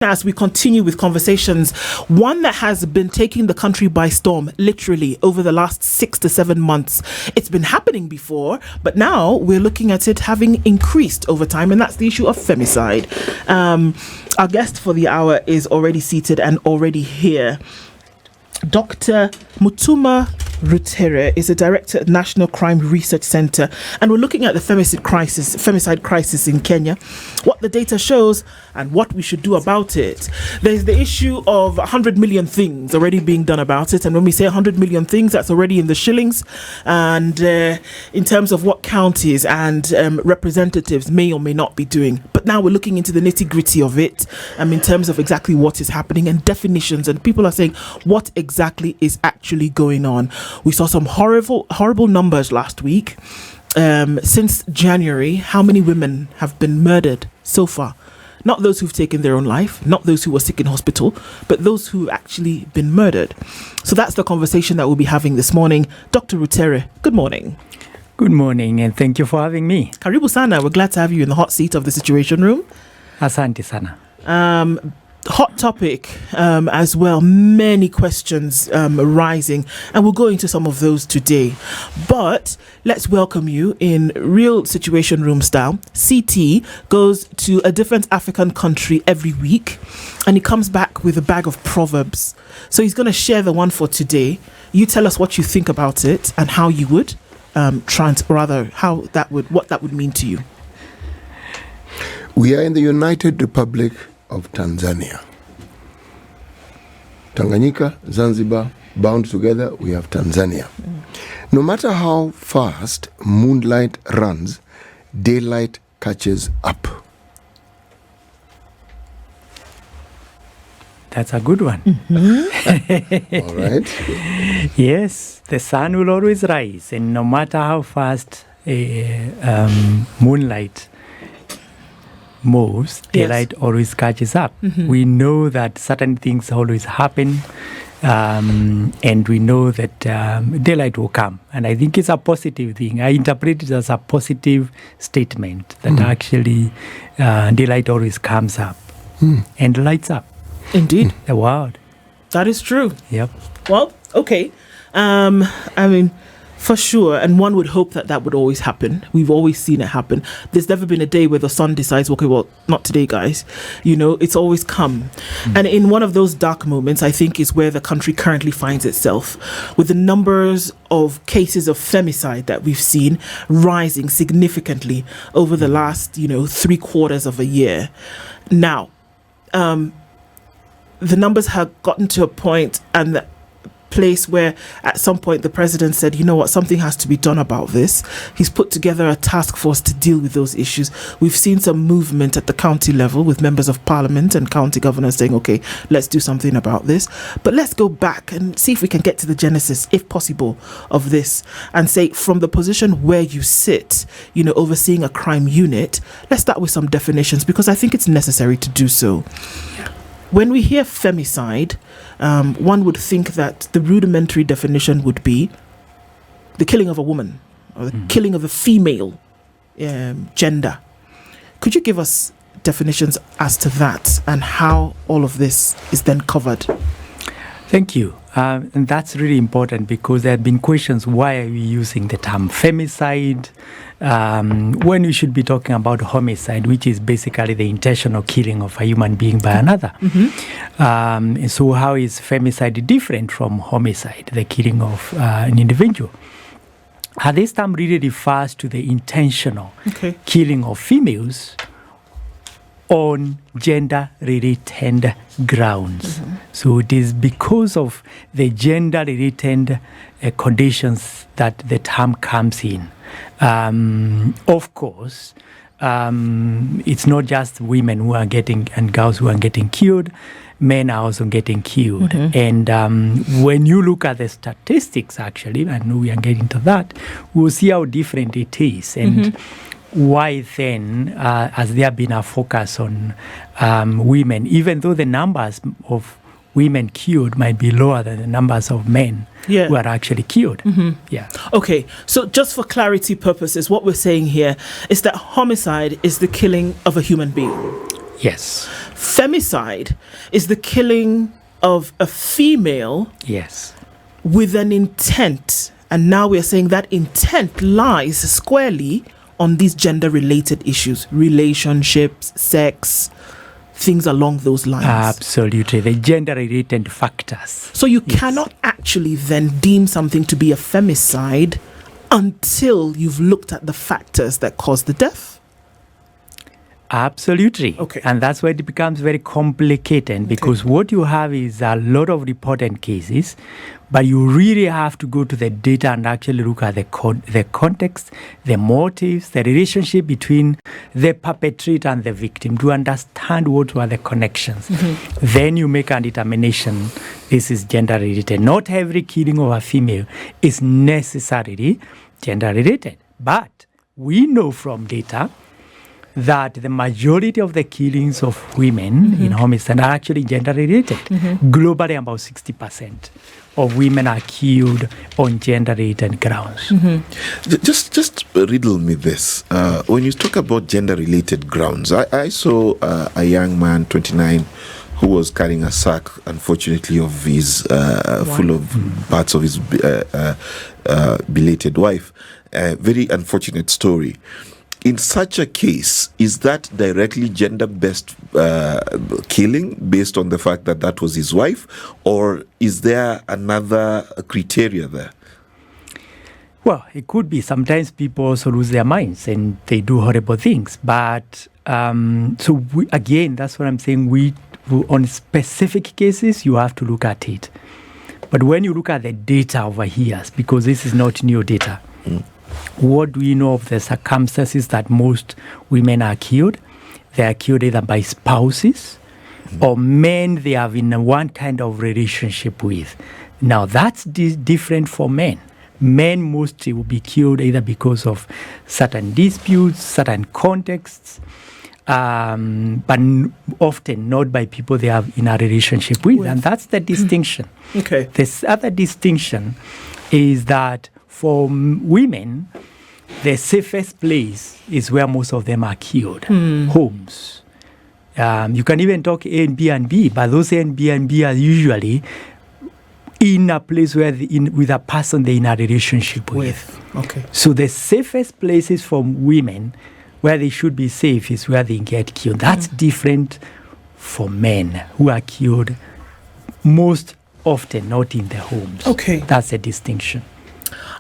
As we continue with conversations, one that has been taking the country by storm, literally, over the last 6 to 7 months. It's been happening before, but now we're looking at it having increased over time, and that's the issue of femicide. Our guest for the hour is already seated and already here. Dr. Mutuma Rutere is a director at National Crime Research Center, and we're looking at the femicide crisis in Kenya, what the data shows and what we should do about it. There's the issue of 100 million things already being done about it, and when we say 100 million things, that's already in the shillings, and in terms of what counties and representatives may or may not be doing. But now we're looking into the nitty-gritty of it, in terms of exactly what is happening and definitions, and people are saying what exactly is actually going on. We saw some horrible numbers last week. Since January, how many women have been murdered so far? Not those who've taken their own life, not those who were sick in hospital, but those who've actually been murdered. So that's the conversation that we'll be having this morning. Dr. Rutere, good morning. Good morning, and thank you for having me. Karibu sana. We're glad to have you in the hot seat of the Situation Room. Asante sana. Hot topic as well, many questions rising, and we'll go into some of those today. But let's welcome you in real Situation Room style. CT goes to a different African country every week, and he comes back with a bag of proverbs. So he's going to share the one for today. You tell us what you think about it and how you would what that would mean to you. We are in the United Republic of Tanzania. Tanganyika, Zanzibar, bound together, we have Tanzania. No matter how fast moonlight runs, daylight catches up. That's a good one. All right. Yes, the sun will always rise, and no matter how fast moonlight moves, daylight always catches up. We know that certain things always happen, and we know that daylight will come. And I think it's a positive thing. I interpret it as a positive statement that actually daylight always comes up and lights up. Indeed. The world. That is true. Yep. Well, okay. For sure, and one would hope that would always happen. We've always seen it happen. There's never been a day where the sun decides, okay, well, not today, guys. It's always come. And in one of those dark moments, I think, is where the country currently finds itself, with the numbers of cases of femicide that we've seen rising significantly over the last, 3 quarters of a year. Now, the numbers have gotten to a point and the place where at some point the president said, you know what, something has to be done about this. He's put together a task force to deal with those issues. We've seen some movement at the county level with members of parliament and county governors saying, okay, let's do something about this. But let's go back and see if we can get to the genesis, if possible, of this, and say from the position where you sit, overseeing a crime unit, let's start with some definitions, because I think it's necessary to do so. When we hear femicide, one would think that the rudimentary definition would be the killing of a woman or the killing of a female gender. Could you give us definitions as to that and how all of this is then covered? Thank you. And that's really important, because there have been questions, why are we using the term femicide when we should be talking about homicide, which is basically the intentional killing of a human being by another. So how is femicide different from homicide, the killing of an individual? This term really refers to the intentional killing of females on gender-related grounds. So it is because of the gender-related conditions that the term comes in. Of course, it's not just women who are getting and girls who are getting killed. Men are also getting killed. And when you look at the statistics, actually, and we are getting to that, we'll see how different it is. And why then has there been a focus on women, even though the numbers of women killed might be lower than the numbers of men who are actually killed. Okay, so just for clarity purposes, what we're saying here is that homicide is the killing of a human being. Yes. Femicide is the killing of a female Yes. with an intent. And now we're saying that intent lies squarely on these gender-related issues, relationships, sex, things along those lines. Absolutely. The gender-related factors. So you cannot actually then deem something to be a femicide until you've looked at the factors that cause the death. Absolutely. Okay. And that's why it becomes very complicated, because what you have is a lot of reported cases, but you really have to go to the data and actually look at the context, the motives, the relationship between the perpetrator and the victim to understand what were the connections. Then you make a determination, this is gender related. Not every killing of a female is necessarily gender related, but we know from data that the majority of the killings of women in homicide are actually gender-related. Globally, about 60% of women are killed on gender-related grounds. Just riddle me this. When you talk about gender-related grounds, I saw a young man, 29, who was carrying a sack, unfortunately, of his full of parts of his belated wife. Very unfortunate story. In such a case, is that directly gender-based killing based on the fact that that was his wife, or is there another criteria there? Well, it could be. Sometimes people also lose their minds and they do horrible things. But again, that's what I'm saying. On specific cases, you have to look at it. But when you look at the data over here, because this is not new data, what do we know of the circumstances that most women are killed? They are killed either by spouses or men they have in one kind of relationship with. Now, that's different for men. Men mostly will be killed either because of certain disputes, certain contexts, but often not by people they have in a relationship with. And that's the distinction. Okay. This other distinction is that for women, the safest place is where most of them are killed, homes. You can even talk Airbnb, but those Airbnb are usually in a place where with a person they're in a relationship with. Okay. So the safest places for women where they should be safe is where they get killed. That's different for men who are killed most often not in their homes. Okay. That's a distinction.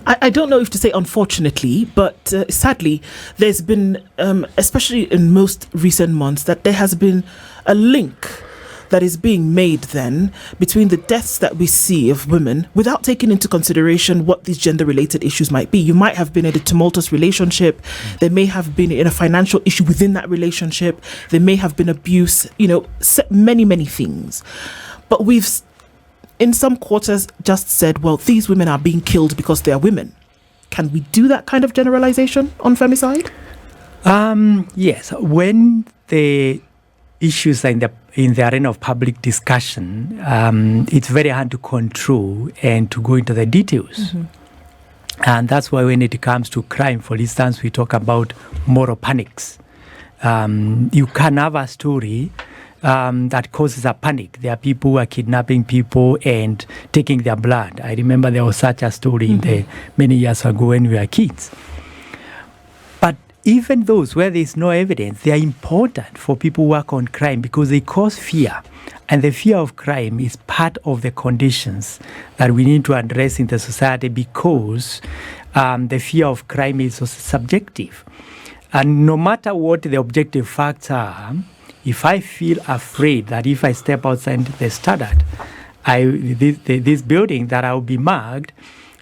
I don't know if to say unfortunately, but sadly, there's been, especially in most recent months, that there has been a link that is being made then between the deaths that we see of women without taking into consideration what these gender-related issues might be. You might have been in a tumultuous relationship. There may have been in a financial issue within that relationship. There may have been abuse, many, many things. But we've in some quarters just said, well, these women are being killed because they are women. Can we do that kind of generalization on femicide? Yes. When the issues are in the arena of public discussion, it's very hard to control and to go into the details. And that's why when it comes to crime, for instance, we talk about moral panics. You can have a story that causes a panic. There are people who are kidnapping people and taking their blood. I remember there was such a story many years ago when we were kids. But even those where there is no evidence, they are important for people who work on crime because they cause fear. And the fear of crime is part of the conditions that we need to address in the society because the fear of crime is also subjective. And no matter what the objective facts are, if I feel afraid that if I step outside the standard, this building that I will be mugged,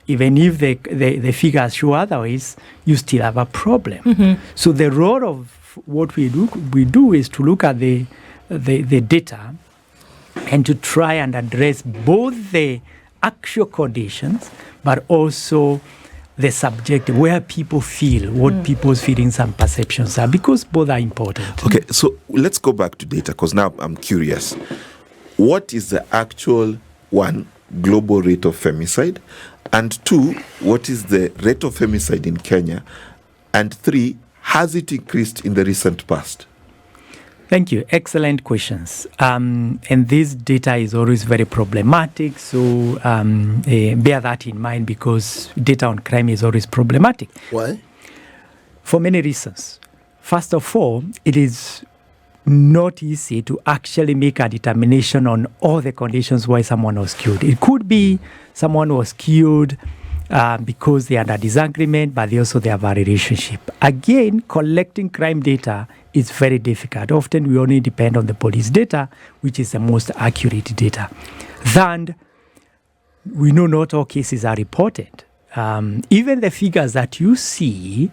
even if the figures show otherwise, you still have a problem. So the role of what we do is to look at the data and to try and address both the actual conditions, but also the subjective, where people feel, what people's feelings and perceptions are, because both are important. Okay, so let's go back to data, because now I'm curious. What is the actual, one, global rate of femicide? And two, what is the rate of femicide in Kenya? And three, has it increased in the recent past? Thank you. Excellent questions. And this data is always very problematic. So bear that in mind, because data on crime is always problematic. Why? For many reasons. First of all, it is not easy to actually make a determination on all the conditions why someone was killed. It could be someone was killed because they had a disagreement, but they also have a relationship. Again, collecting crime data is very difficult. Often we only depend on the police data, which is the most accurate data. Then we know not all cases are reported. Even the figures that you see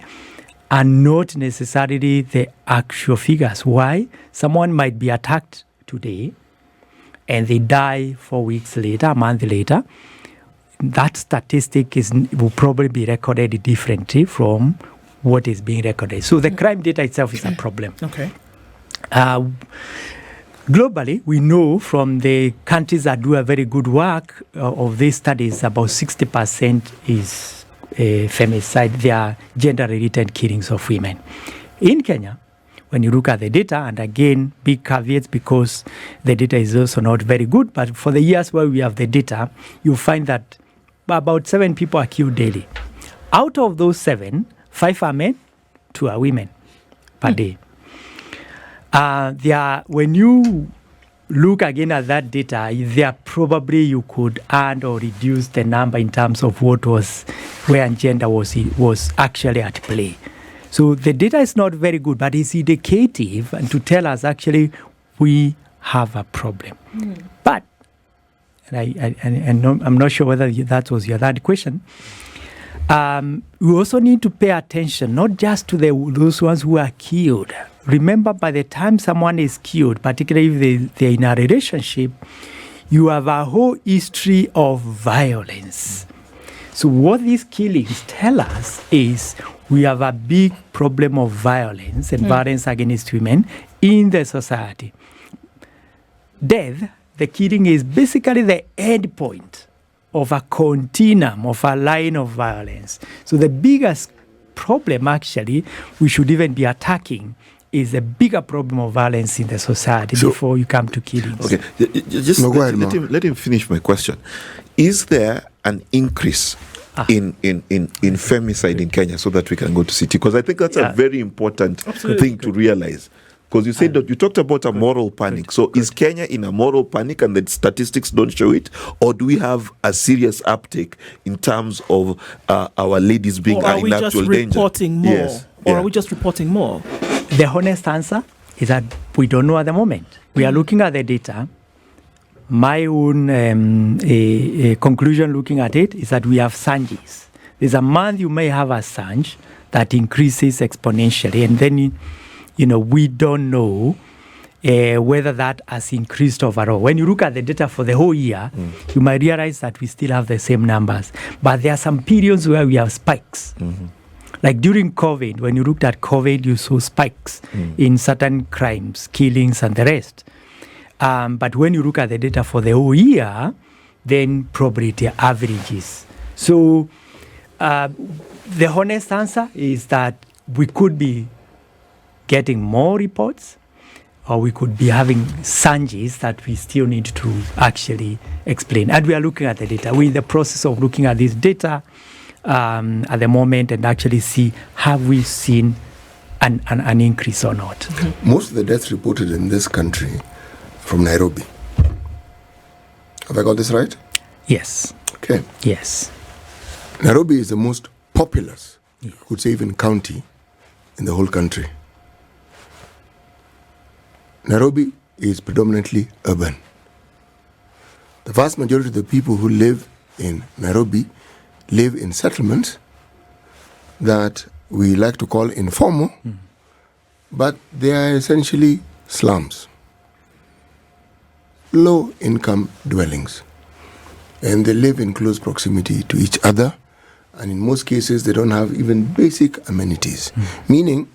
are not necessarily the actual figures. Why? Someone might be attacked today and they die 4 weeks later, a month later. That statistic will probably be recorded differently from what is being recorded. So the crime data itself is a problem. Okay. Globally, we know from the countries that do a very good work of these studies, about 60% is femicide. They are gender-related killings of women. In Kenya, when you look at the data, and again, big caveats because the data is also not very good, but for the years where we have the data, you find that about 7 people are killed daily. Out of those 7, 5 are men, 2 are women per day. When you look again at that data, there probably you could add or reduce the number in terms of where gender was actually at play. So the data is not very good, but it's indicative and to tell us actually we have a problem. But I'm not sure whether that was your third question. We also need to pay attention not just to those ones who are killed. Remember, by the time someone is killed, particularly if they're in a relationship, you have a whole history of violence. So what these killings tell us is we have a big problem of violence and violence against women in the society. Death, the killing, is basically the end point of a continuum, of a line of violence. So the biggest problem, actually, we should even be attacking is a bigger problem of violence in the society before you come to killings. Okay, just let him finish my question. Is there an increase in femicide in Kenya, so that we can go to city? Because I think that's a very important thing to realize. Because you said that you talked about a moral panic. So is Kenya in a moral panic and the statistics don't show it? Or do we have a serious uptake in terms of our ladies being in actual danger? Or are we just reporting more? Yes. Or are we just reporting more? The honest answer is that we don't know at the moment. We are looking at the data. My own conclusion looking at it is that we have surges. There's a month you may have a surge that increases exponentially, and then we don't know whether that has increased overall. When you look at the data for the whole year, you might realize that we still have the same numbers. But there are some periods where we have spikes. Like during COVID, when you looked at COVID, you saw spikes in certain crimes, killings, and the rest. But when you look at the data for the whole year, then probably the averages. So the honest answer is that we could be getting more reports, or we could be having surges that we still need to actually explain. And we are looking at the data. We're in the process of looking at this data at the moment and actually see, have we seen an increase or not? Most of the deaths reported in this country from Nairobi. Have I got this right? Yes. Okay. Yes. Nairobi is the most populous, I would say even county, in the whole country. Nairobi is predominantly urban. The vast majority of the people who live in Nairobi live in settlements that we like to call informal, but they are essentially slums, low-income dwellings. And they live in close proximity to each other, and in most cases they don't have even basic amenities, meaning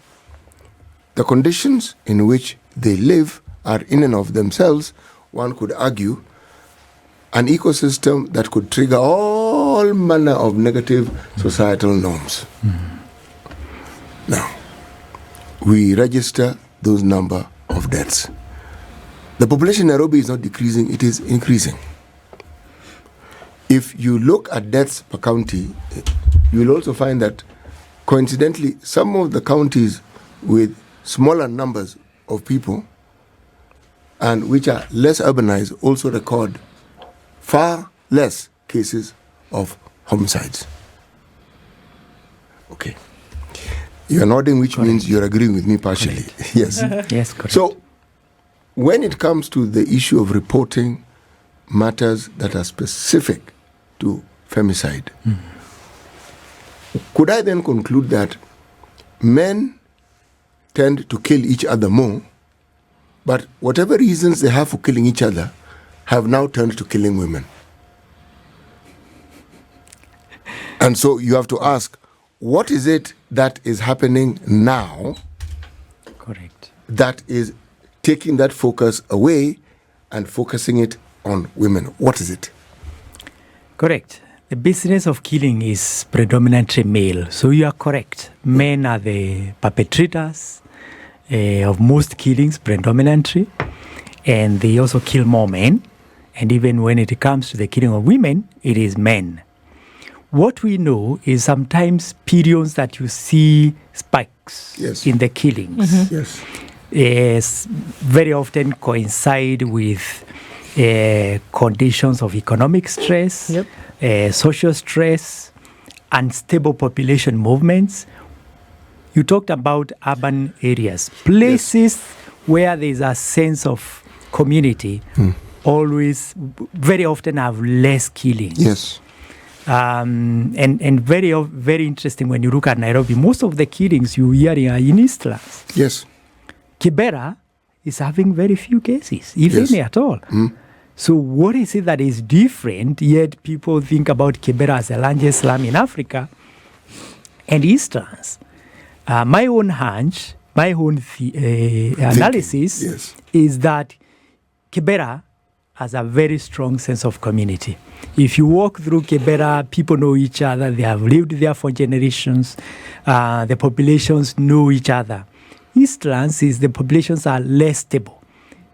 the conditions in which they live are in and of themselves, one could argue, an ecosystem that could trigger all manner of negative societal norms. Now, we register those number of of deaths. The population in Nairobi is not decreasing, it is increasing. If you look at deaths per county, you will also find that, coincidentally, some of the counties with smaller numbers of people and which are less urbanized also record far less cases of homicides. Okay. You're nodding, which means you're agreeing with me partially. Yes. Yes, correct. So, when it comes to the issue of reporting matters that are specific to femicide, could I then conclude that men tend to kill each other more, but whatever reasons they have for killing each other have now turned to killing women? And so you have to ask, what is it that is happening now? Correct. That is taking that focus away and focusing it on women? What is it? Correct. The business of killing is predominantly male. So you are correct. Men are the perpetrators of most killings predominantly. And they also kill more men. And even when it comes to the killing of women, it is men. What we know is sometimes periods that you see spikes in the killings. Yes. Very often coincide with conditions of economic stress, social stress, unstable population movements. You talked about urban areas. Places where there's a sense of community always, very often have less killings. Yes. And very interesting when you look at Nairobi, most of the killings you hear are in Eastlands. Yes. Kibera is having very few cases, if any at all. So what is it that is different, yet people think about Kibera as the largest slum in Africa and Eastlands? My own hunch, my own analysis is that Kibera has a very strong sense of community. If you walk through Kibera, people know each other. They have lived there for generations. The populations know each other. Eastlands is the populations are less stable.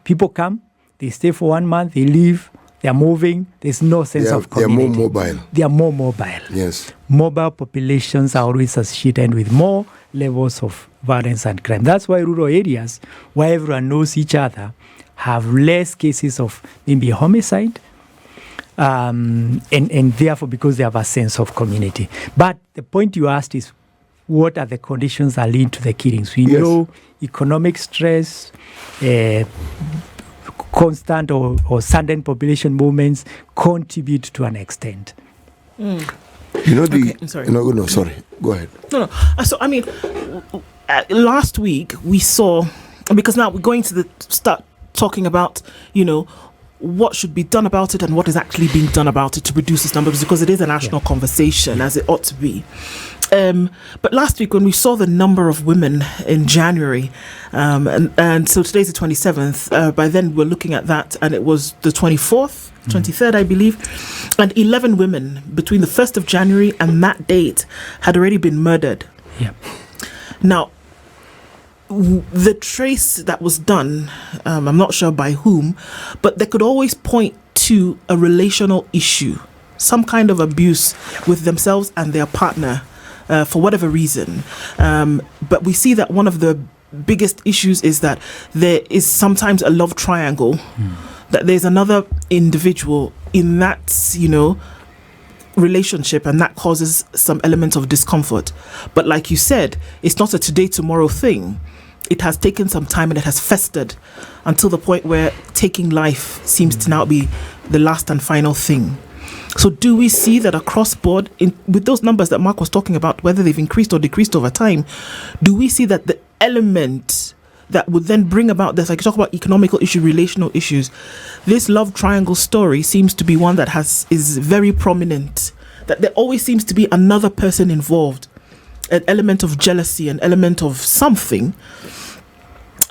People come, they stay for 1 month, they leave, they are moving. There's no sense of community. They are more mobile. They are more mobile. Yes. Mobile populations are always associated with more levels of violence and crime. That's why rural areas, where everyone knows each other, have less cases of maybe homicide, and therefore because they have a sense of community. But the point you asked is, what are the conditions that lead to the killings? We know economic stress, constant or sudden population movements contribute to an extent. You know I'm sorry. No, sorry. Go ahead. No. So, I mean, last week we saw, because now we're going to start talking about, what should be done about it and what is actually being done about it to reduce these numbers, because it is a national conversation, as it ought to be. But last week when we saw the number of women in January, and so today's the 27th, by then we're looking at that, and it was the 24th, 23rd, I believe, and 11 women between the 1st of January and that date had already been murdered. Yeah. Now, the trace that was done, I'm not sure by whom, but they could always point to a relational issue, some kind of abuse with themselves and their partner, for whatever reason. But we see that one of the biggest issues is that there is sometimes a love triangle, that there's another individual in that, relationship, and that causes some element of discomfort. But like you said, it's not a today, tomorrow thing. It has taken some time and it has festered until the point where taking life seems to now be the last and final thing. So do we see that across board, with those numbers that Mark was talking about, whether they've increased or decreased over time, do we see that the element that would then bring about this, like you talk about economical issue, relational issues, this love triangle story seems to be one that is very prominent, that there always seems to be another person involved, an element of jealousy, an element of something,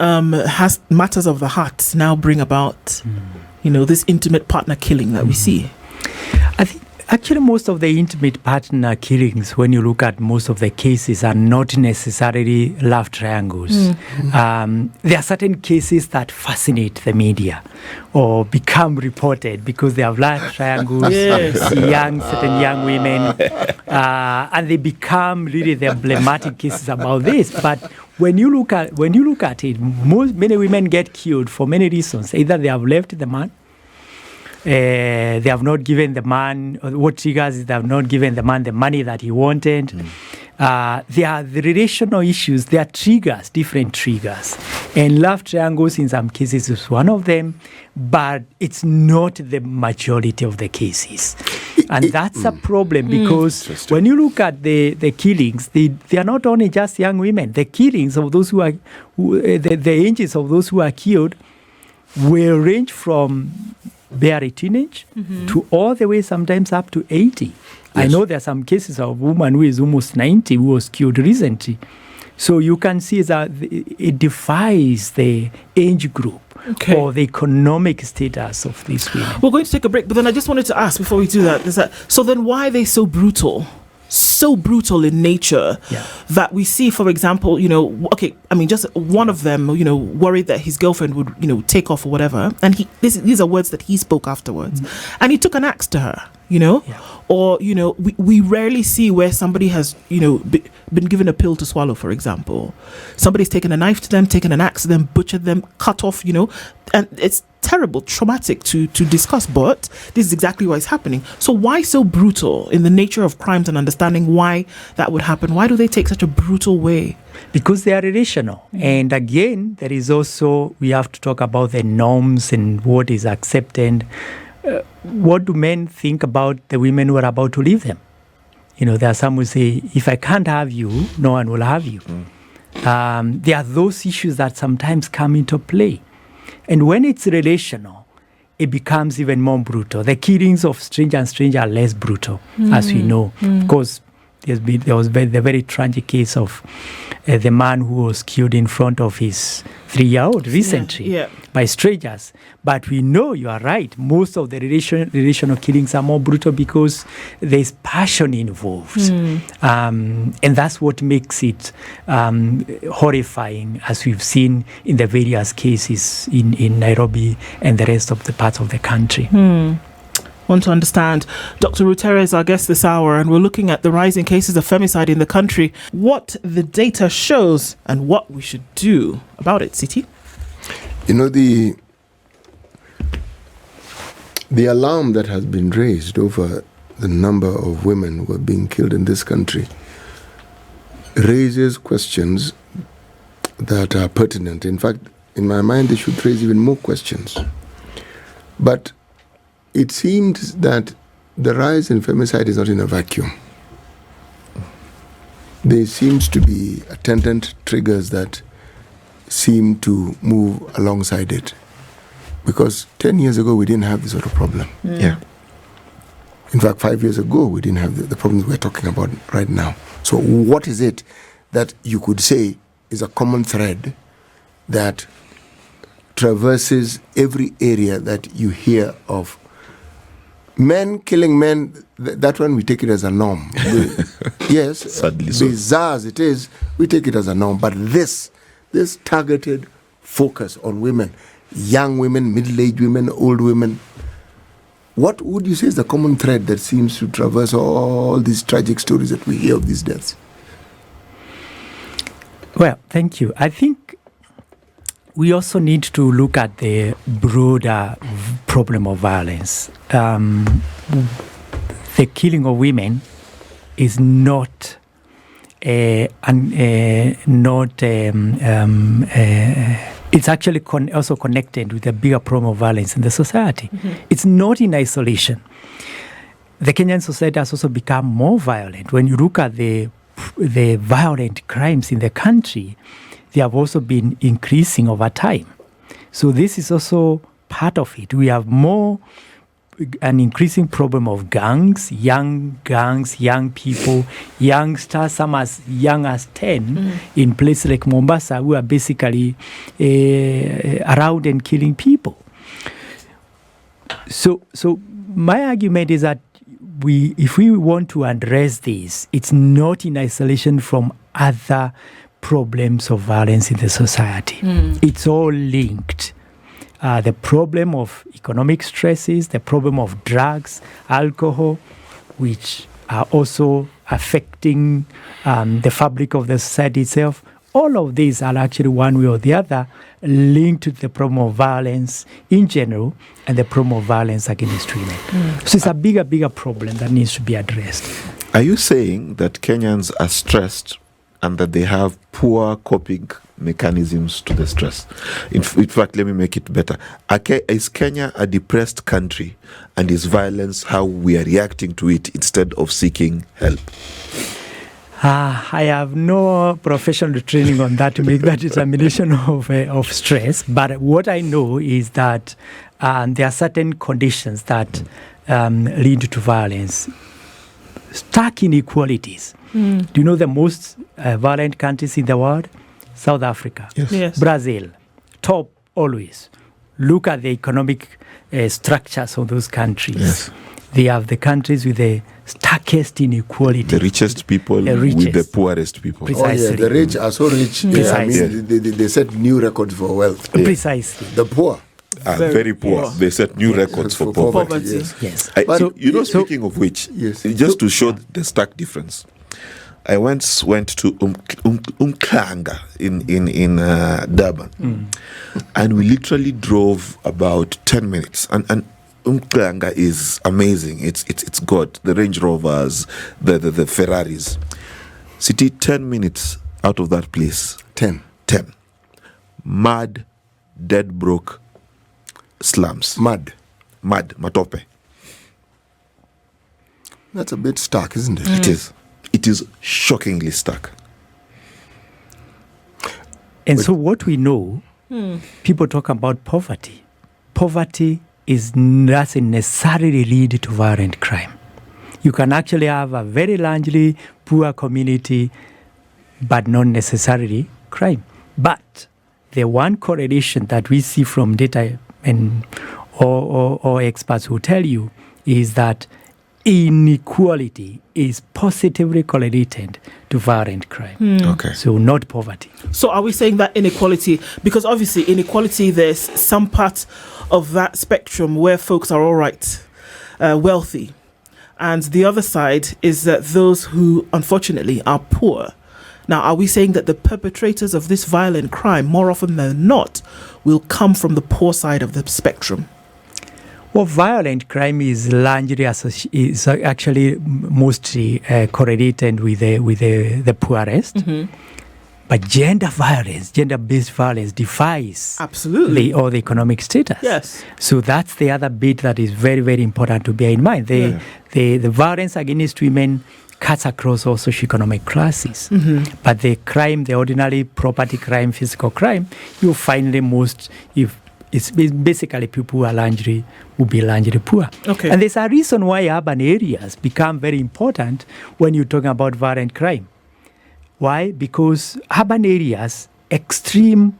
has matters of the heart now bring about, this intimate partner killing that we see. I think Actually, most of the intimate partner killings, when you look at most of the cases, are not necessarily love triangles. There are certain cases that fascinate the media or become reported because they have love triangles, certain young women, and they become really the emblematic cases about this. But when you look at it, many women get killed for many reasons. Either they have left the man, they have not given the man, what triggers is they have not given the man the money that he wanted. There are the relational issues, there are triggers, different triggers. And love triangles in some cases is one of them, but it's not the majority of the cases. And that's a problem because when you look at the killings, they are not only just young women. The killings of those the ages of those who are killed will range from barely teenage to all the way sometimes up to 80. Yes. I know there are some cases of a woman who is almost 90 who was killed recently. So you can see that it defies the age group or the economic status of these women. We're going to take a break, but then I just wanted to ask before we do that, so then why are they so brutal? So brutal in nature that we see, for example, just one of them, worried that his girlfriend would, take off or whatever. And these are words that he spoke afterwards. And he took an axe to her, or, we rarely see where somebody has, been given a pill to swallow, for example. Somebody's taken a knife to them, taken an axe to them, butchered them, cut off, and it's terrible, traumatic to discuss, but this is exactly why it's happening. So why so brutal in the nature of crimes and understanding why that would happen? Why do they take such a brutal way? Because they are relational. And again, there is also, we have to talk about the norms and what is accepted. What do men think about the women who are about to leave them? There are some who say, if I can't have you, no one will have you. There are those issues that sometimes come into play. And when it's relational, it becomes even more brutal. The killings of stranger and stranger are less brutal, as we know. Of course, there was the very tragic case of the man who was killed in front of his 3-year-old recently by strangers. But we know, you are right, most of the relational killings are more brutal because there's passion involved. And that's what makes it horrifying, as we've seen in the various cases in Nairobi and the rest of the parts of the country. Want to understand. Dr. Rutere is our guest this hour, and we're looking at the rising cases of femicide in the country, what the data shows, and what we should do about it. Siti? The alarm that has been raised over the number of women who are being killed in this country raises questions that are pertinent. In fact, in my mind, they should raise even more questions. But it seems that the rise in femicide is not in a vacuum. There seems to be attendant triggers that seem to move alongside it. Because 10 years ago, we didn't have this sort of problem. In fact, 5 years ago, we didn't have the problems we're talking about right now. So what is it that you could say is a common thread that traverses every area that you hear of? Men killing men, that one we take it as a norm. Yes, sadly so. Bizarre as it is, we take it as a norm. But this targeted focus on women, young women, middle-aged women, old women, what would you say is the common thread that seems to traverse all these tragic stories that we hear of these deaths? Well, thank you. I think we also need to look at the broader problem of violence. The killing of women is not it's actually also connected with the bigger problem of violence in the society. It's not in isolation. The Kenyan society has also become more violent. When you look at the violent crimes in the country, they have also been increasing over time. So this is also part of it. We have an increasing problem of gangs, young people, youngsters, some as young as 10 in places like Mombasa, who are basically around and killing people. So my argument is that if we want to address this, it's not in isolation from other problems of violence in the society. It's all linked. The problem of economic stresses, the problem of drugs, alcohol, which are also affecting the fabric of the society itself. All of these are actually one way or the other linked to the problem of violence in general and the problem of violence against women. So it's a bigger problem that needs to be addressed. Are you saying that Kenyans are stressed and that they have poor coping mechanisms to the stress? In fact, let me make it better. Is Kenya a depressed country, and is violence how we are reacting to it instead of seeking help? I have no professional training on that to make that determination of stress. But what I know is that there are certain conditions that lead to violence. Stark inequalities. Do you know the most violent countries in the world? South Africa. Yes. Brazil. Top always. Look at the economic structures of those countries. Yes. They have the countries with the starkest inequality. The richest people with the poorest people. Precisely. Oh yeah, the rich are so rich. Precisely. They set new records for wealth. Precisely. The poor are very poor. Yes. They set new records for poverty. Yes. Speaking of which, just to show the stark difference, I once went to Umklanga in Durban, and we literally drove about 10 minutes. And Umklanga is amazing. It's God. The Range Rovers, the Ferraris. City 10 minutes out of that place. 10. Mad, dead broke slums. Mad, matope. That's a bit stark, isn't it? It is. It is shockingly stark. And so what we know, people talk about poverty. Poverty doesn't necessarily lead to violent crime. You can actually have a very largely poor community, but not necessarily crime. But the one correlation that we see from data and or experts will tell you is that inequality is positively correlated to violent crime. Okay. So not poverty. So are we saying that inequality, because obviously inequality, there's some part of that spectrum where folks are all right, wealthy, and the other side is that those who unfortunately are poor. Now, are we saying that the perpetrators of this violent crime, more often than not, will come from the poor side of the spectrum? Well, violent crime is largely is actually mostly correlated with the poorest. But gender violence, gender-based violence defies absolutely all the economic status. Yes. So that's the other bit that is very, very important to bear in mind. The violence against women cuts across all socioeconomic classes. But the crime, the ordinary property crime, physical crime, you find the most, if it's basically people who will be largely poor. Okay. And there's a reason why urban areas become very important when you're talking about violent crime. Why? Because urban areas, extreme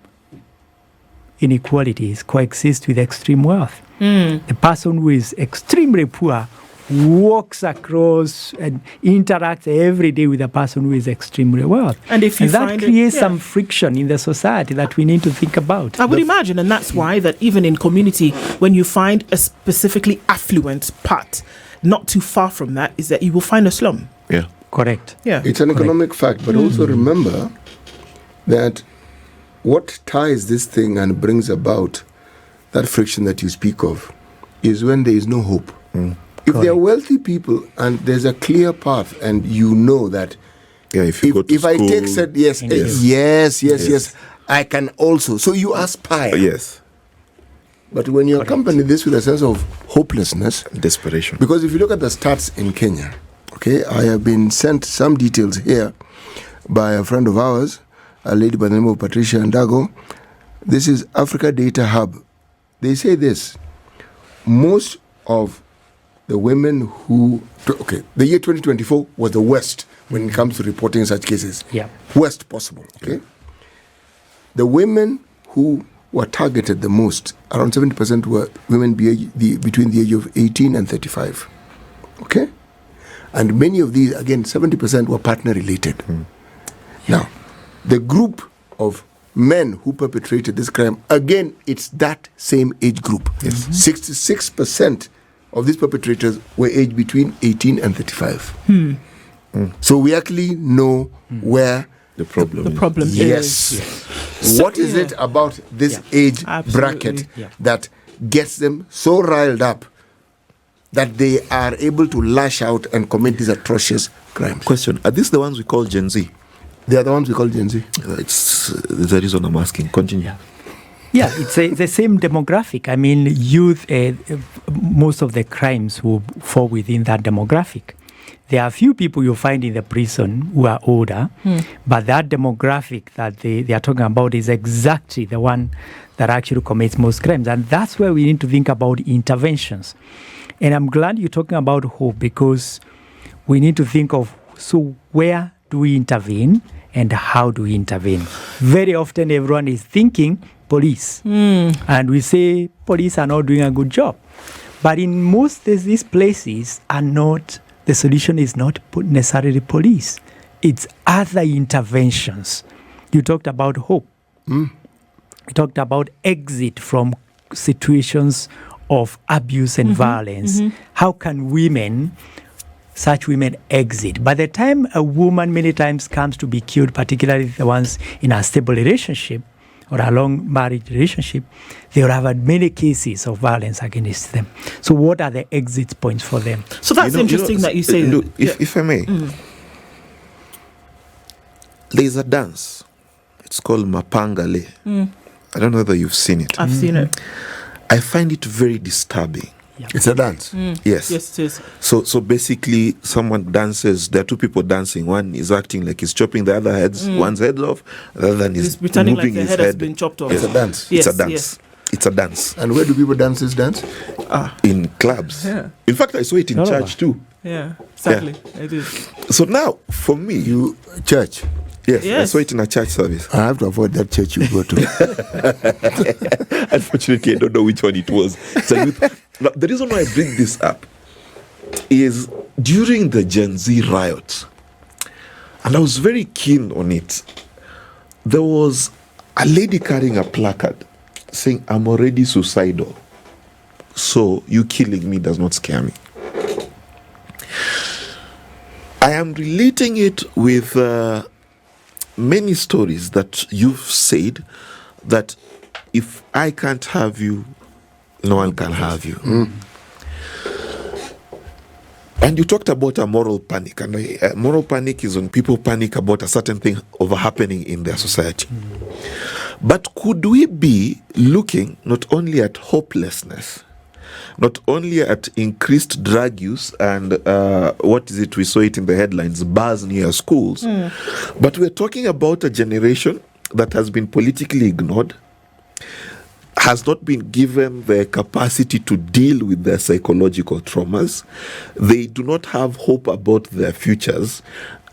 inequalities coexist with extreme wealth. The person who is extremely poor walks across and interacts every day with a person who is extremely wealthy. And if you that find creates some friction in the society that we need to think about. I would imagine, and that's why that even in community, when you find a specifically affluent part, not too far from that, is that you will find a slum. Yeah. Correct. Yeah. It's an economic fact, but also remember that what ties this thing and brings about that friction that you speak of is when there is no hope. If there are wealthy people and there's a clear path, and you know that if you go to school, I take said yes, I can also. So you aspire. Yes. But when you accompany this with a sense of hopelessness, desperation. Because if you look at the stats in Kenya, okay, I have been sent some details here by a friend of ours, a lady by the name of Patricia Ndago. This is Africa Data Hub. They say this: most of the women who, the year 2024 was the worst when it comes to reporting such cases. Yeah. Worst possible, okay? The women who were targeted the most, around 70% were women between the age of 18 and 35, okay? And many of these, again, 70% were partner related. Now, the group of men who perpetrated this crime, again, it's that same age group. 66% of these perpetrators were aged between 18 and 35. So we actually know where the problem is. Yes. What is it about this age bracket that gets them so riled up that they are able to lash out and commit these atrocious crimes? Question: are these the ones we call Gen Z? They are the ones we call Gen Z. It's the reason I'm asking. Continue. Yeah, it's the same demographic. I mean, youth, most of the crimes will fall within that demographic. There are a few people you find in the prison who are older, but that demographic that they are talking about is exactly the one that actually commits most crimes. And that's where we need to think about interventions. And I'm glad you're talking about hope, because we need to think of, so where do we intervene and how do we intervene? Very often everyone is thinking police. And we say police are not doing a good job. But in most of these places are not, the solution is not necessarily police. It's other interventions. You talked about hope. You talked about exit from situations of abuse and violence. How can such women exit? By the time a woman many times comes to be killed, particularly the ones in a stable relationship or a long marriage relationship, they will have had many cases of violence against them. So what are the exit points for them? So that's interesting that you say that. If I may, there's a dance. It's called Mapangale. I don't know whether you've seen it. I've seen it. I find it very disturbing. It's a dance. Yes. Yes, it is. So basically, someone dances. There are two people dancing. One is acting like he's chopping the other heads. One's head off. The other one is He's pretending like moving the his head head. has been chopped off. It's a dance. Yes, It's a dance. yes. It's a dance. And where do people dance this dance? In clubs. Yeah. In fact, I saw it in church too. Yeah, exactly. It is. So now, for me, Church. yes, I Yes. saw it in a church service. I have to avoid that church you go to. Unfortunately, I don't know which one it was. Now, the reason why I bring this up is during the Gen Z riots, and I was very keen on it, there was a lady carrying a placard saying, "I'm already suicidal, so you killing me does not scare me." I am relating it with many stories that you've said, that if I can't have you, no one can have you. And you talked about a moral panic, and moral panic is when people panic about a certain thing over happening in their society. But could we be looking not only at hopelessness, not only at increased drug use and what is it, we saw it in the headlines, bars near schools, but we're talking about a generation that has been politically ignored, has not been given the capacity to deal with their psychological traumas. They do not have hope about their futures,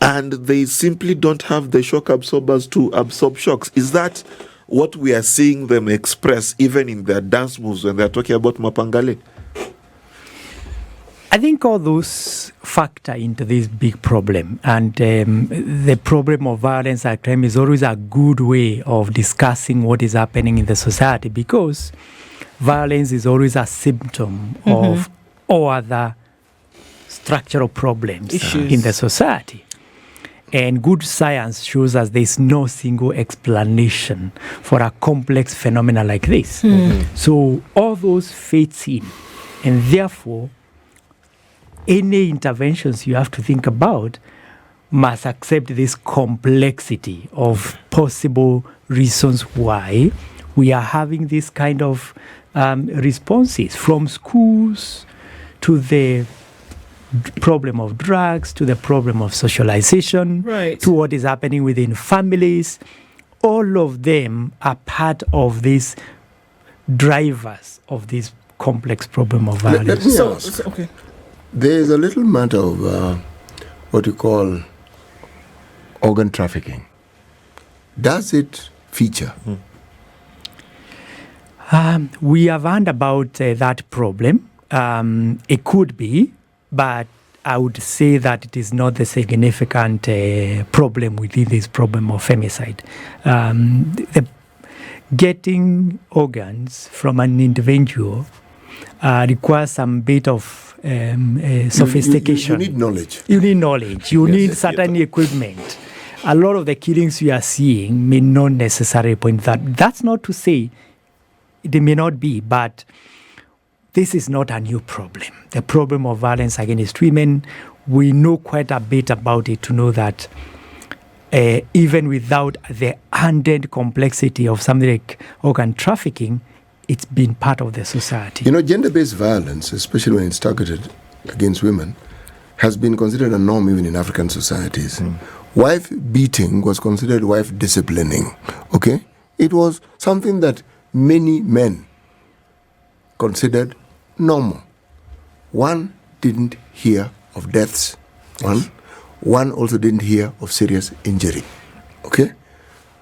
and they simply don't have the shock absorbers to absorb shocks. Is that what we are seeing them express even in their dance moves when they're talking about Mapangale? I think all those factor into this big problem, and the problem of violence and crime is always a good way of discussing what is happening in the society, because violence is always a symptom of all other structural problems in the society. And good science shows us there's no single explanation for a complex phenomenon like this. So all those fits in, and therefore any interventions you have to think about must accept this complexity of possible reasons why we are having this kind of responses, from schools to the problem of drugs, to the problem of socialization, to what is happening within families. All of them are part of these drivers of this complex problem of violence. Let me ask. Okay. There is a little matter of what you call organ trafficking. Does it feature? We have heard about that problem. It could be, but I would say that it is not the significant problem within this problem of femicide. Getting organs from an individual requires some bit of sophistication. You need knowledge. You need knowledge. You need certain equipment. A lot of the killings we are seeing may not necessarily point that. That's not to say they may not be, but this is not a new problem. The problem of violence against women, we know quite a bit about it to know that even without the unending complexity of something like organ trafficking, it's been part of the society. Gender-based violence, especially when it's targeted against women, has been considered a norm even in African societies. Wife beating was considered wife disciplining, okay? It was something that many men considered normal. One didn't hear of deaths. One also didn't hear of serious injury. Okay?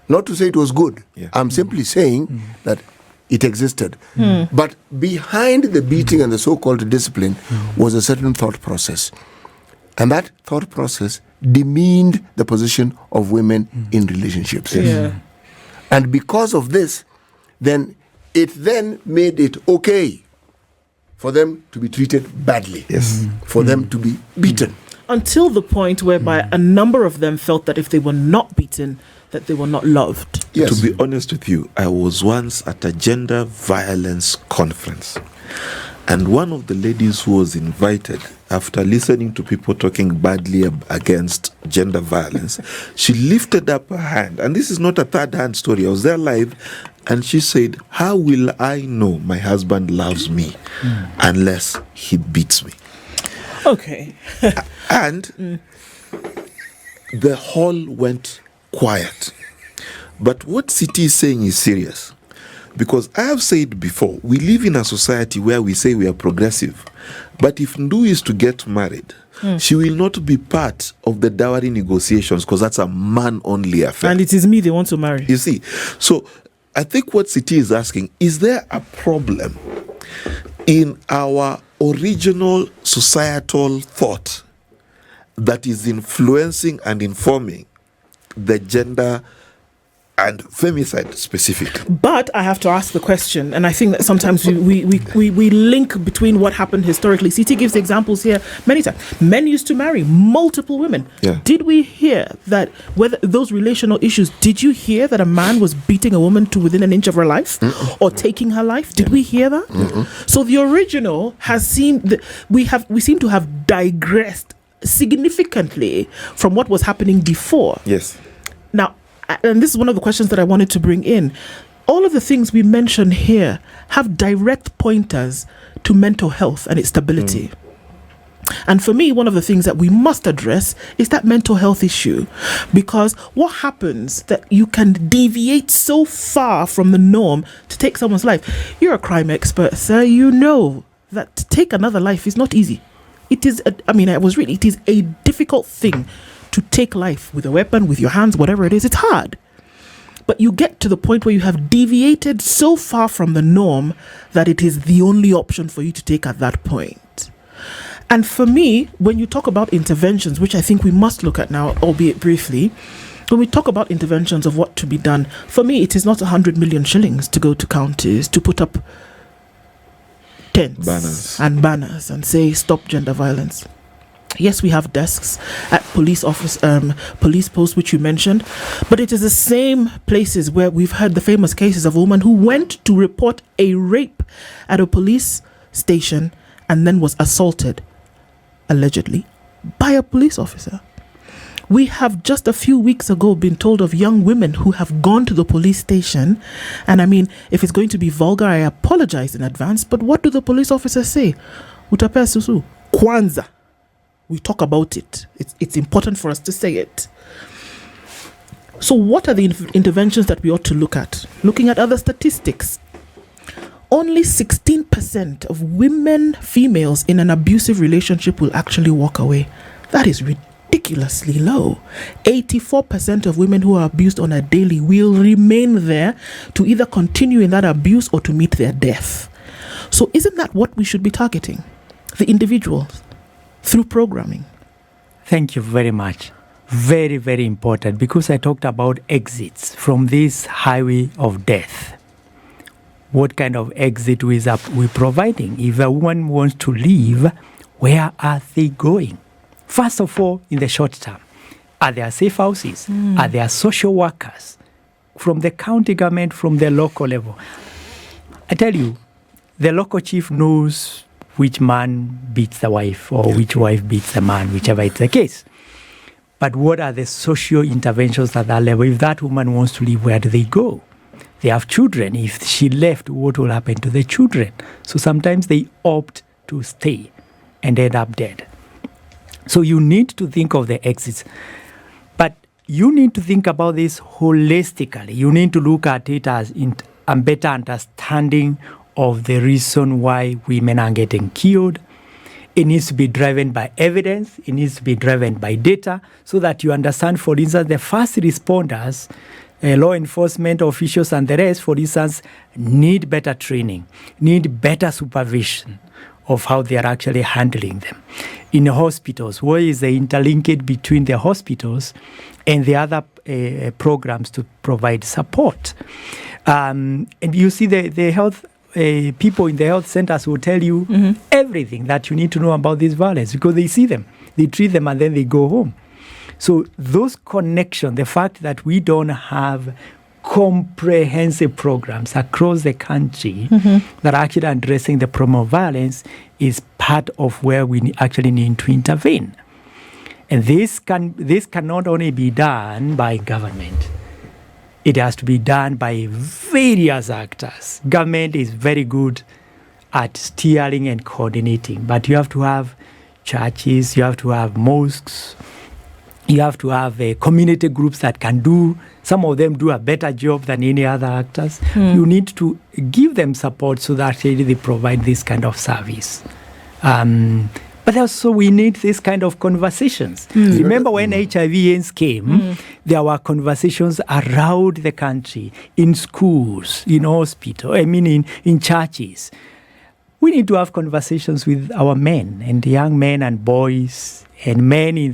Not to say it was good. Yeah. I'm simply saying that it existed. But behind the beating and the so-called discipline was a certain thought process. And that thought process demeaned the position of women in relationships. Yeah. And because of this, then it made it okay for them to be treated badly. Yes. For them to be beaten. Until the point whereby a number of them felt that if they were not beaten, that they were not loved. Yes. To be honest with you, I was once at a gender violence conference. And one of the ladies who was invited, after listening to people talking badly against gender violence, she lifted up her hand. And this is not a third-hand story. I was there live. And she said, how will I know my husband loves me unless he beats me? Okay. And the hall went quiet. But what City is saying is serious. Because I have said before, we live in a society where we say we are progressive. But if Ndu is to get married, she will not be part of the dowry negotiations because that's a man-only affair. And it is me they want to marry. You see, so I think what City is asking, is there a problem in our original societal thought that is influencing and informing the gender and femicide specific? But I have to ask the question, and I think that sometimes we link between what happened historically. CT gives examples here many times. Men used to marry multiple women. Yeah. Did we hear that, whether those relational issues, did you hear that a man was beating a woman to within an inch of her life or taking her life? Did we hear that? So the original has seemed, we seem to have digressed significantly from what was happening before. Yes. Now, and this is one of the questions that I wanted to bring in. All of the things we mention here have direct pointers to mental health and its stability. And for me, one of the things that we must address is that mental health issue. Because what happens that you can deviate so far from the norm to take someone's life? You're a crime expert, sir. You know that to take another life is not easy. It is, it is a difficult thing to take life with a weapon, with your hands, whatever it is. It's hard. But you get to the point where you have deviated so far from the norm that it is the only option for you to take at that point. And for me, when you talk about interventions, which I think we must look at now, albeit briefly, when we talk about interventions of what to be done, for me, it is not 100 million shillings to go to counties to put up tents and banners and say, stop gender violence. Yes, we have desks at police posts, which you mentioned, but it is the same places where we've heard the famous cases of a woman who went to report a rape at a police station and then was assaulted, allegedly, by a police officer. We have just a few weeks ago been told of young women who have gone to the police station. And if it's going to be vulgar, I apologize in advance. But what do the police officers say? Utapea susu, kwanza. We talk about it. It's important for us to say it. So what are the interventions that we ought to look at? Looking at other statistics. Only 16% of females in an abusive relationship will actually walk away. That is ridiculously low. 84% of women who are abused on a daily will remain there to either continue in that abuse or to meet their death. So isn't that what we should be targeting? The individuals. through programming? Thank you very much. Very, very important, because I talked about exits from this highway of death. What kind of exit we providing? If a woman wants to leave, where are they going? First of all, in the short term, are there safe houses? Are there social workers from the county government, from the local level? I tell you, the local chief knows which man beats the wife or which wife beats the man, whichever it's the case. But what are the social interventions at that level? If that woman wants to leave, where do they go? They have children. If she left, what will happen to the children? So sometimes they opt to stay and end up dead. So you need to think of the exits. But you need to think about this holistically. You need to look at it as a better understanding of the reason why women are getting killed. It needs to be driven by evidence. It needs to be driven by data, so that you understand, for instance, the first responders, law enforcement officials and the rest, for instance, need better training, need better supervision of how they are actually handling them. In hospitals, what is the interlinkage between the hospitals and the other programs to provide support? And you see the health people in the health centers will tell you everything that you need to know about this violence, because they see them, they treat them, and then they go home. So those connections, the fact that we don't have comprehensive programs across the country that are actually addressing the problem of violence, is part of where we actually need to intervene. And this cannot only be done by government. It has to be done by various actors. Government is very good at steering and coordinating, but you have to have churches, you have to have mosques, you have to have community groups that can do, some of them do a better job than any other actors. You need to give them support so that they provide this kind of service. But also we need this kind of conversations. Remember when HIV/AIDS came, there were conversations around the country, in schools, in hospitals, in churches. We need to have conversations with our men and young men and boys and men in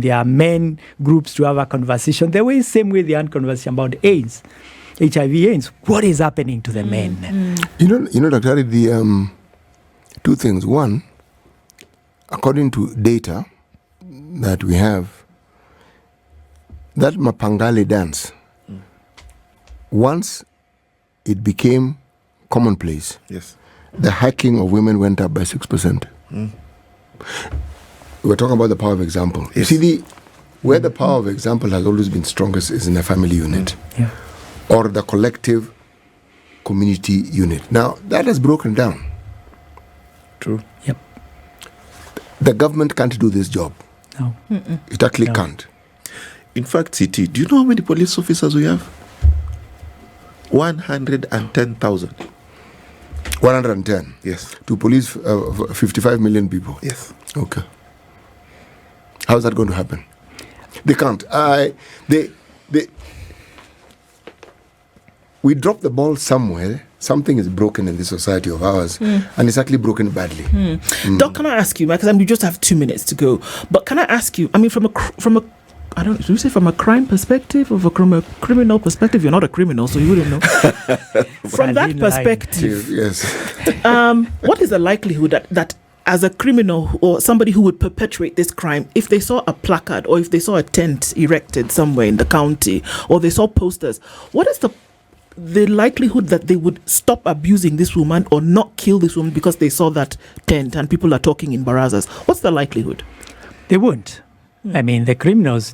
their men groups, to have a conversation. The same way they had conversation about AIDS, HIV/AIDS. What is happening to the men? You know, Dr. the two things. One, according to data that we have, that Mapangale dance, once it became commonplace, the hacking of women went up by 6%. We're talking about the power of example. You see, where the power of example has always been strongest is in a family unit or the collective community unit. Now, that has broken down. True. Yep. The government can't do this job. No. It actually can't. In fact, CT, do you know how many police officers we have? 110,000. 110? Yes. To police 55 million people? Yes. Okay. How is that going to happen? They can't. We drop the ball somewhere. Something is broken in this society of ours, and it's actually broken badly. Doc, can I ask you, because we just have 2 minutes to go, but can I ask you, from a I don't. Do you say from a crime perspective or from a criminal perspective? You're not a criminal, so you wouldn't know. From that perspective, yes. What is the likelihood that as a criminal or somebody who would perpetuate this crime, if they saw a placard or if they saw a tent erected somewhere in the county or they saw posters, what is the likelihood that they would stop abusing this woman or not kill this woman because they saw that tent and people are talking in barazas? What's the likelihood? They won't. The criminals,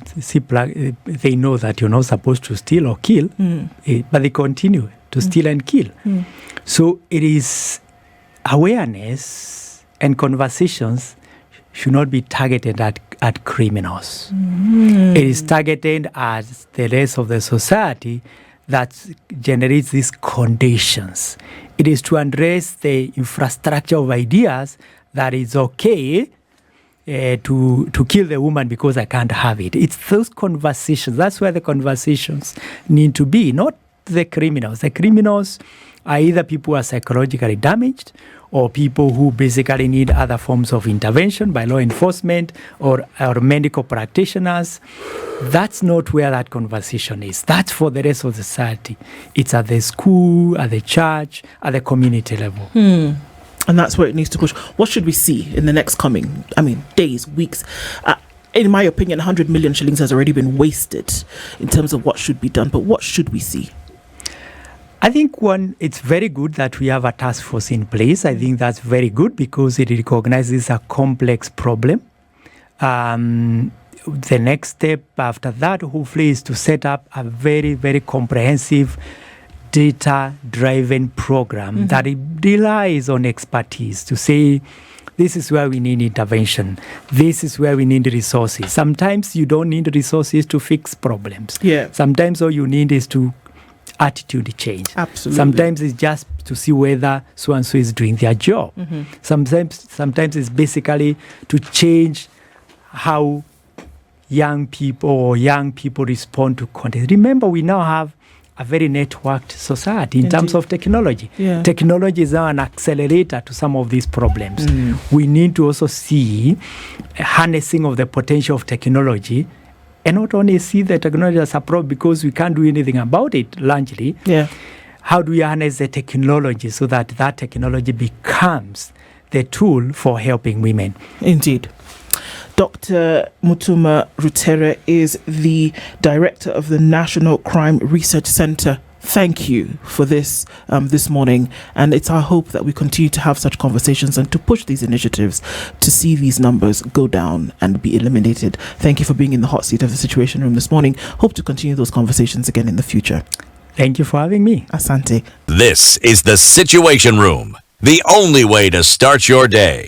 they know that you're not supposed to steal or kill, but they continue to steal and kill. So it is awareness and conversations should not be targeted at criminals. It is targeted at the rest of the society that generates these conditions. It is to address the infrastructure of ideas that it's okay to kill the woman because I can't have it. It's those conversations. That's where the conversations need to be, not the criminals. The criminals are either people who are psychologically damaged or people who basically need other forms of intervention by law enforcement or medical practitioners. That's not where that conversation is. That's for the rest of society. It's at the school, at the church, at the community level. And that's where it needs to push. What should we see in the next coming, days, weeks? In my opinion, 100 million shillings has already been wasted in terms of what should be done. But what should we see? I think it's very good that we have a task force in place. I think that's very good because it recognizes a complex problem. The next step after that, hopefully, is to set up a very, very comprehensive data-driven program that it relies on expertise to say, this is where we need intervention. This is where we need resources. Sometimes you don't need resources to fix problems. Yeah. Sometimes all you need is to attitude change. Absolutely. Sometimes it's just to see whether so-and-so is doing their job. Sometimes it's basically to change how young people respond to content. Remember, we now have a very networked society in terms of technology. Yeah. Technology is now an accelerator to some of these problems. We need to also see a harnessing of the potential of technology and not only see the technology as a problem because we can't do anything about it largely. Yeah. How do we harness the technology so that technology becomes the tool for helping women? Indeed. Dr. Mutuma Rutere is the director of the National Crime Research Center. Thank you for this this morning, and it's our hope that we continue to have such conversations and to push these initiatives to see these numbers go down and be eliminated. Thank you for being in the hot seat of the Situation Room this morning. Hope to continue those conversations again in the future. Thank you for having me. Asante. This is the Situation Room, the only way to start your day.